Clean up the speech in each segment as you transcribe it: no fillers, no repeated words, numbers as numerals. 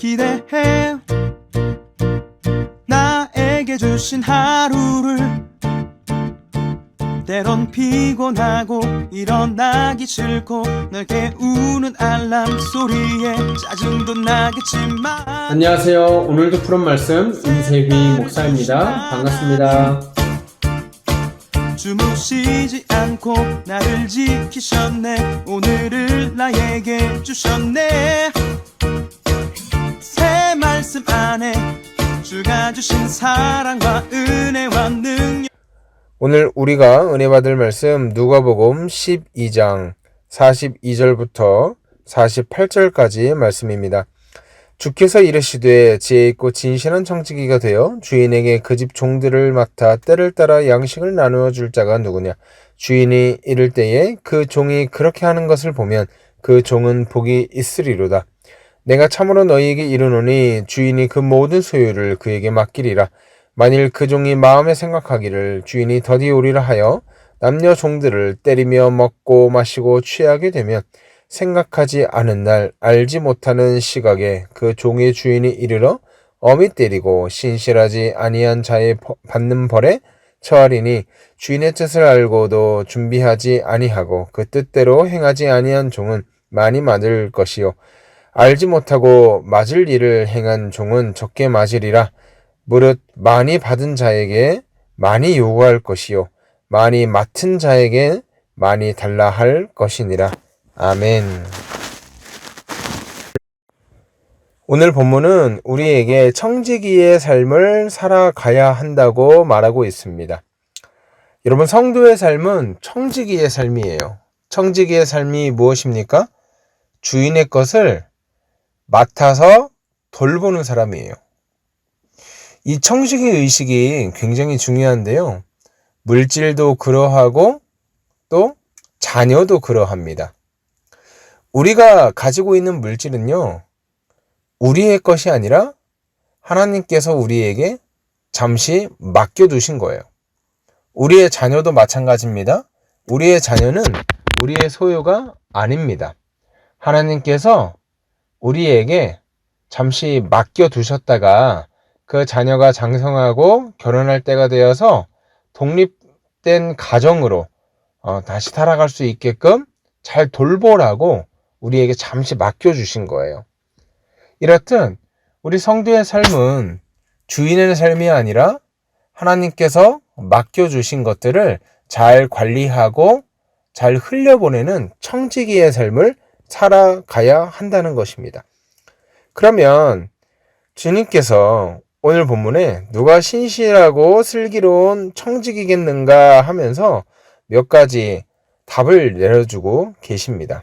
기대해 나에게 주신 하루를. 때론 피곤하고 일어나기 싫고 널 깨우는 알람 소리에 짜증도 나겠지만. 안녕하세요. 오늘도 푸른 말씀 임세휘 목사입니다. 반갑습니다. 주무시지 않고 나를 지키셨네. 오늘을 나에게 주셨네. 새 말씀 안에 주가 주신 사랑과 은혜와 능력. 오늘 우리가 은혜 받을 말씀 누가복음 12장 42절부터 48절까지 말씀입니다. 주께서 이르시되 지혜 있고 진실한 청지기가 되어 주인에게 그 집 종들을 맡아 때를 따라 양식을 나누어 줄 자가 누구냐. 주인이 이를 때에 그 종이 그렇게 하는 것을 보면 그 종은 복이 있으리로다. 내가 참으로 너희에게 이르노니 주인이 그 모든 소유를 그에게 맡기리라. 만일 그 종이 마음에 생각하기를 주인이 더디 오리라 하여 남녀 종들을 때리며 먹고 마시고 취하게 되면 생각하지 않은 날 알지 못하는 시각에 그 종의 주인이 이르러 엄히 때리고 신실하지 아니한 자의 받는 벌에 처하리니 주인의 뜻을 알고도 준비하지 아니하고 그 뜻대로 행하지 아니한 종은 많이 맞을 것이요 알지 못하고 맞을 일을 행한 종은 적게 맞으리라. 무릇 많이 받은 자에게 많이 요구할 것이요 많이 맡은 자에게 많이 달라 할 것이니라. 아멘. 오늘 본문은 우리에게 청지기의 삶을 살아가야 한다고 말하고 있습니다. 여러분, 성도의 삶은 청지기의 삶이에요. 청지기의 삶이 무엇입니까? 주인의 것을 맡아서 돌보는 사람이에요. 이 청지기 의식이 굉장히 중요한데요. 물질도 그러하고 또 자녀도 그러합니다. 우리가 가지고 있는 물질은요, 우리의 것이 아니라 하나님께서 우리에게 잠시 맡겨두신 거예요. 우리의 자녀도 마찬가지입니다. 우리의 자녀는 우리의 소유가 아닙니다. 하나님께서 우리에게 잠시 맡겨두셨다가 그 자녀가 장성하고 결혼할 때가 되어서 독립된 가정으로 다시 살아갈 수 있게끔 잘 돌보라고 우리에게 잠시 맡겨주신 거예요. 이렇듯 우리 성도의 삶은 주인의 삶이 아니라 하나님께서 맡겨주신 것들을 잘 관리하고 잘 흘려보내는 청지기의 삶을 살아가야 한다는 것입니다. 그러면 주님께서 오늘 본문에 누가 신실하고 슬기로운 청지기겠는가 하면서 몇 가지 답을 내려주고 계십니다.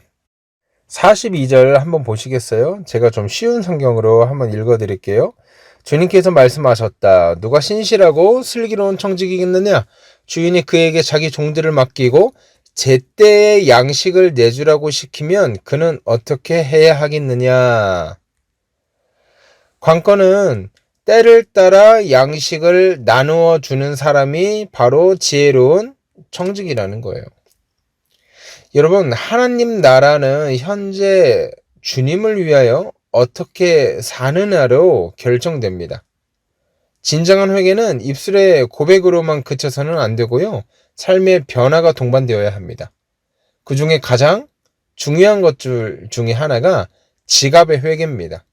42절 한번 보시겠어요? 제가 좀 쉬운 성경으로 한번 읽어드릴게요. 주님께서 말씀하셨다. 누가 신실하고 슬기로운 청지기겠느냐? 주인이 그에게 자기 종들을 맡기고 제때에 양식을 내주라고 시키면 그는 어떻게 해야 하겠느냐? 관건은 때를 따라 양식을 나누어 주는 사람이 바로 지혜로운 청지기라는 거예요. 여러분, 하나님 나라는 현재 주님을 위하여 어떻게 사느냐로 결정됩니다. 진정한 회개는 입술의 고백으로만 그쳐서는 안 되고요. 삶의 변화가 동반되어야 합니다. 그 중에 가장 중요한 것 중에 하나가 지갑의 회개입니다.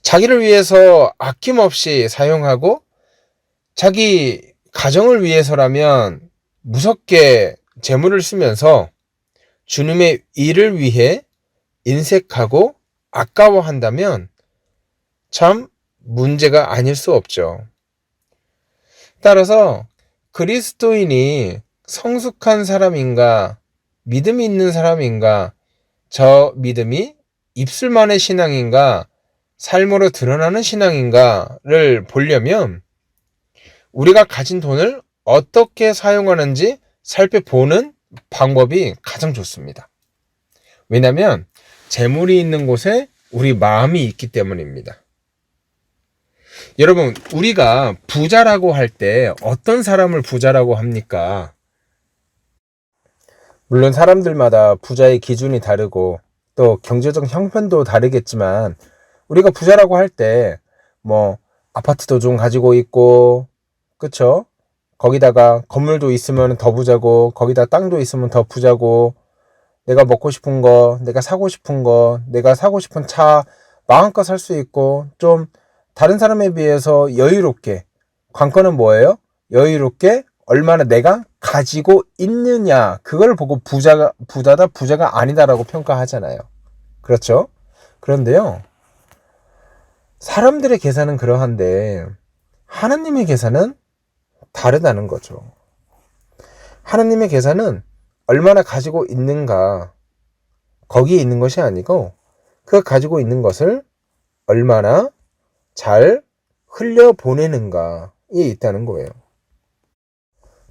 자기를 위해서 아낌없이 사용하고 자기 가정을 위해서라면 무섭게 재물을 쓰면서 주님의 일을 위해 인색하고 아까워한다면 참 문제가 아닐 수 없죠. 따라서 그리스도인이 성숙한 사람인가, 믿음이 있는 사람인가, 저 믿음이 입술만의 신앙인가, 삶으로 드러나는 신앙인가를 보려면 우리가 가진 돈을 어떻게 사용하는지 살펴보는 방법이 가장 좋습니다. 왜냐하면 재물이 있는 곳에 우리 마음이 있기 때문입니다. 여러분, 우리가 부자라고 할 때 어떤 사람을 부자라고 합니까? 물론 사람들마다 부자의 기준이 다르고 또 경제적 형편도 다르겠지만 우리가 부자라고 할 때 뭐 아파트도 좀 가지고 있고, 그쵸? 거기다가 건물도 있으면 더 부자고, 거기다 땅도 있으면 더 부자고, 내가 먹고 싶은 거, 내가 사고 싶은 거, 내가 사고 싶은 차 마음껏 살 수 있고, 좀 다른 사람에 비해서 여유롭게. 관건은 뭐예요? 여유롭게 얼마나 내가 가지고 있느냐. 그걸 보고 부자다, 부자가 아니다라고 평가하잖아요. 그렇죠? 그런데요, 사람들의 계산은 그러한데, 하나님의 계산은 다르다는 거죠. 하나님의 계산은 얼마나 가지고 있는가, 거기에 있는 것이 아니고, 그 가지고 있는 것을 얼마나 잘 흘려보내는가에 있다는 거예요.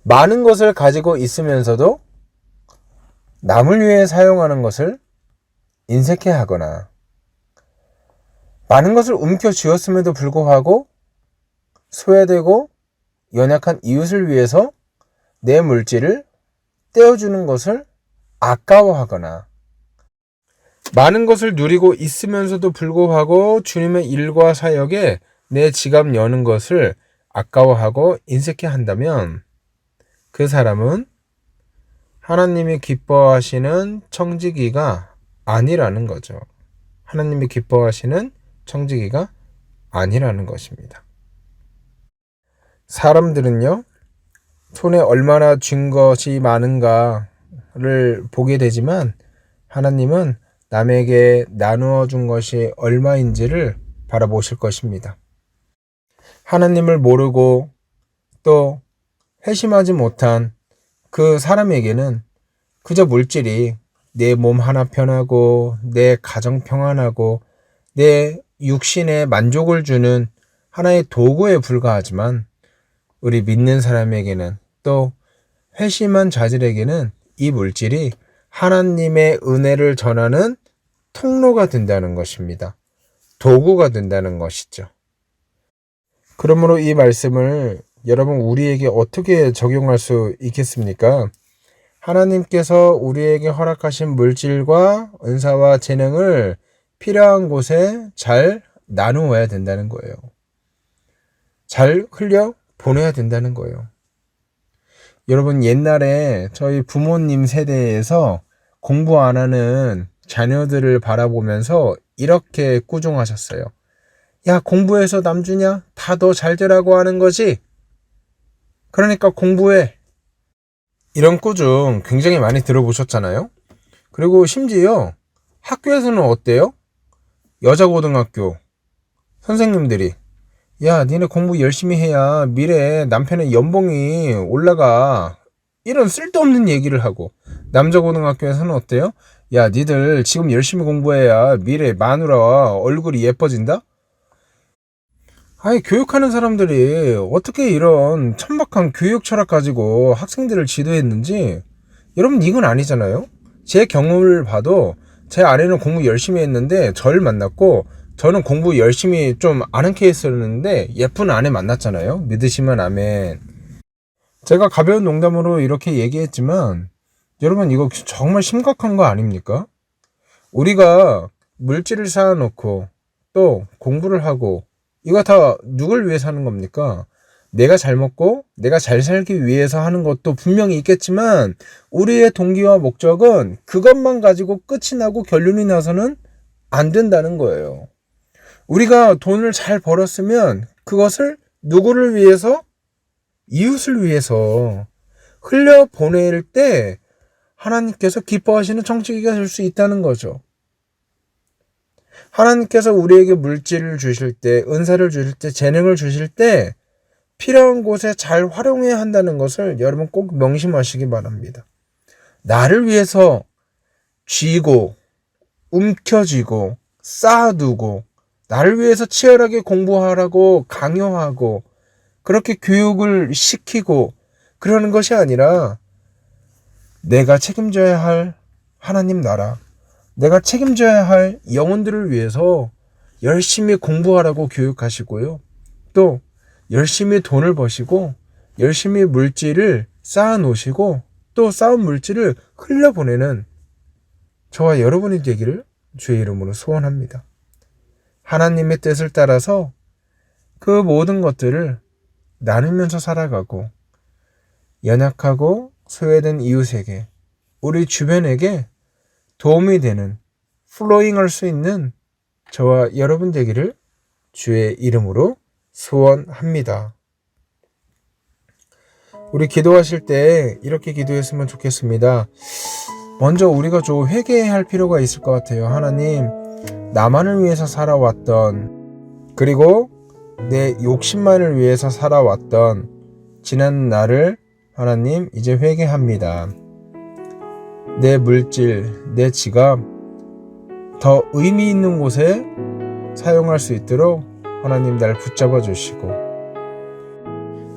많은 것을 가지고 있으면서도 남을 위해 사용하는 것을 인색해하거나, 많은 것을 움켜쥐었음에도 불구하고 소외되고 연약한 이웃을 위해서 내 물질을 떼어주는 것을 아까워하거나, 많은 것을 누리고 있으면서도 불구하고 주님의 일과 사역에 내 지갑 여는 것을 아까워하고 인색해한다면 그 사람은 하나님이 기뻐하시는 청지기가 아니라는 거죠. 하나님이 기뻐하시는 청지기가 아니라는 것입니다. 사람들은요, 손에 얼마나 쥔 것이 많은가를 보게 되지만 하나님은 남에게 나누어 준 것이 얼마인지를 바라보실 것입니다. 하나님을 모르고 또 회심하지 못한 그 사람에게는 그저 물질이 내 몸 하나 편하고 내 가정 평안하고 내 육신에 만족을 주는 하나의 도구에 불과하지만, 우리 믿는 사람에게는, 또 회심한 자들에게는 이 물질이 하나님의 은혜를 전하는 통로가 된다는 것입니다. 도구가 된다는 것이죠. 그러므로 이 말씀을 여러분 우리에게 어떻게 적용할 수 있겠습니까? 하나님께서 우리에게 허락하신 물질과 은사와 재능을 필요한 곳에 잘 나누어야 된다는 거예요. 잘 흘려 보내야 된다는 거예요. 여러분, 옛날에 저희 부모님 세대에서 공부 안 하는 자녀들을 바라보면서 이렇게 꾸중하셨어요. 야, 공부해서 남 주냐? 다 너 잘 되라고 하는 거지? 그러니까 공부해. 이런 꾸중 굉장히 많이 들어보셨잖아요. 그리고 심지어 학교에서는 어때요? 여자고등학교 선생님들이, 야, 니네 공부 열심히 해야 미래에 남편의 연봉이 올라가. 이런 쓸데없는 얘기를 하고, 남자고등학교에서는 어때요? 야, 니들 지금 열심히 공부해야 미래에 마누라 얼굴이 예뻐진다? 아니, 교육하는 사람들이 어떻게 이런 천박한 교육 철학 가지고 학생들을 지도했는지, 여러분 이건 아니잖아요. 제 경험을 봐도 제 아내는 공부 열심히 했는데 저를 만났고, 저는 공부 열심히 좀 아는 케이스였는데 예쁜 아내 만났잖아요. 믿으시면 아멘. 제가 가벼운 농담으로 이렇게 얘기했지만 여러분 이거 정말 심각한 거 아닙니까? 우리가 물질을 쌓아놓고 또 공부를 하고, 이거 다 누굴 위해서 하는 겁니까? 내가 잘 먹고 내가 잘 살기 위해서 하는 것도 분명히 있겠지만, 우리의 동기와 목적은 그것만 가지고 끝이 나고 결론이 나서는 안 된다는 거예요. 우리가 돈을 잘 벌었으면 그것을 누구를 위해서? 이웃을 위해서 흘려보낼 때 하나님께서 기뻐하시는 청지기가 될 수 있다는 거죠. 하나님께서 우리에게 물질을 주실 때, 은사를 주실 때, 재능을 주실 때 필요한 곳에 잘 활용해야 한다는 것을 여러분 꼭 명심하시기 바랍니다. 나를 위해서 쥐고 움켜쥐고 쌓아두고, 나를 위해서 치열하게 공부하라고 강요하고 그렇게 교육을 시키고 그러는 것이 아니라, 내가 책임져야 할 하나님 나라, 내가 책임져야 할 영혼들을 위해서 열심히 공부하라고 교육하시고요. 또 열심히 돈을 버시고 열심히 물질을 쌓아 놓으시고 또 쌓은 물질을 흘려보내는 저와 여러분이 되기를 주의 이름으로 소원합니다. 하나님의 뜻을 따라서 그 모든 것들을 나누면서 살아가고 연약하고 소외된 이웃에게 우리 주변에게 도움이 되는 플로잉할 수 있는 저와 여러분 되기를 주의 이름으로 소원합니다. 우리 기도하실 때 이렇게 기도했으면 좋겠습니다. 먼저 우리가 좀 회개할 필요가 있을 것 같아요. 하나님, 나만을 위해서 살아왔던, 그리고 내 욕심만을 위해서 살아왔던 지난 날을 하나님 이제 회개합니다. 내 물질, 내 지갑 더 의미 있는 곳에 사용할 수 있도록 하나님 날 붙잡아 주시고,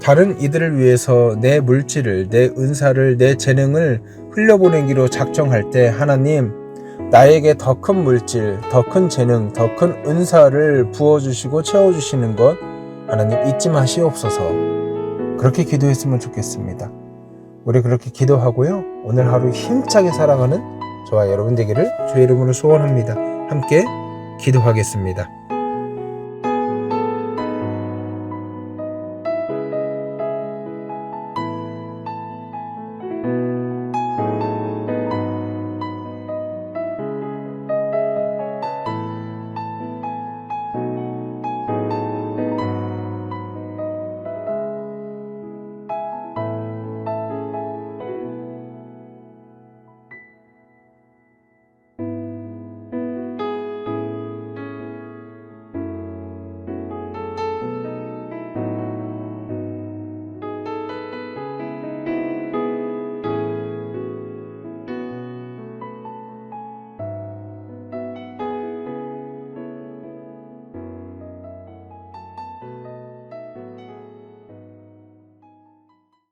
다른 이들을 위해서 내 물질을, 내 은사를, 내 재능을 흘려보내기로 작정할 때 하나님, 나에게 더 큰 물질, 더 큰 재능, 더 큰 은사를 부어주시고 채워주시는 것 하나님 잊지 마시옵소서. 그렇게 기도했으면 좋겠습니다. 우리 그렇게 기도하고요, 오늘 하루 힘차게 살아가는 저와 여러분 되기를 주의 이름으로 소원합니다. 함께 기도하겠습니다.